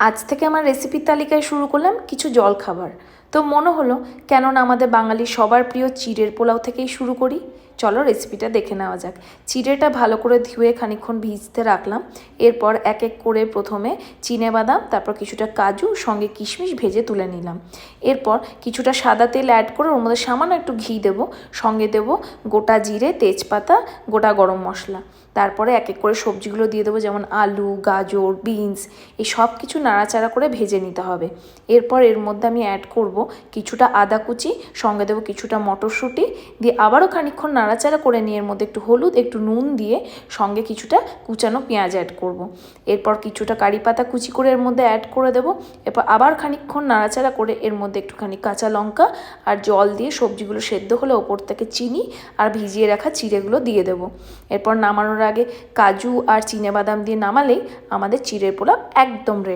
আজ থেকে আমার রেসিপির তালিকায় শুরু করলাম কিছু জলখাবার। তো মনে হলো কেন না আমাদের বাঙালির সবার প্রিয় চিড়ের পোলাও থেকেই শুরু করি। চলো রেসিপিটা দেখে নেওয়া যাক। চিড়েটা ভালো করে ধুয়ে খানিকক্ষণ ভিজতে রাখলাম। এরপর এক এক করে প্রথমে চিনেবাদাম, তারপর কিছুটা কাজু, সঙ্গে কিশমিশ ভেজে তুলে নিলাম। এরপর কিছুটা সাদা তেল অ্যাড করে ওর মধ্যে সামান্য একটু ঘি দেবো, সঙ্গে দেবো গোটা জিরে, তেজপাতা, গোটা গরম মশলা। তারপরে এক এক করে সবজিগুলো দিয়ে দেবো, যেমন আলু, গাজর, বিনস, এই সব কিছু নাড়াচাড়া করে ভেজে নিতে হবে। এরপর এর মধ্যে আমি অ্যাড করব কিছুটা আদা কুচি, সঙ্গে দেবো কিছুটা মটরশুঁটি, দিয়ে আবারও খানিকক্ষণ নাড়াচাড়া করে নিয়ে এর মধ্যে একটু হলুদ, একটু নুন দিয়ে সঙ্গে কিছুটা কুচানো পেঁয়াজ অ্যাড করব। এরপর কিছুটা কারি পাতা কুচি করে এর মধ্যে অ্যাড করে দেবো। এরপর আবার খানিকক্ষণ নাড়াচাড়া করে এর মধ্যে একটুখানি কাঁচা লঙ্কা আর জল দিয়ে সবজিগুলো সেদ্ধ হলে ওপর থেকে চিনি আর ভিজিয়ে রাখা চিড়েগুলো দিয়ে দেবো। এরপর নামানোর আগে কাজু আর চিনেবাদাম দিয়ে নামালেই আমাদের চিড়ের পোলাও একদম রেডি।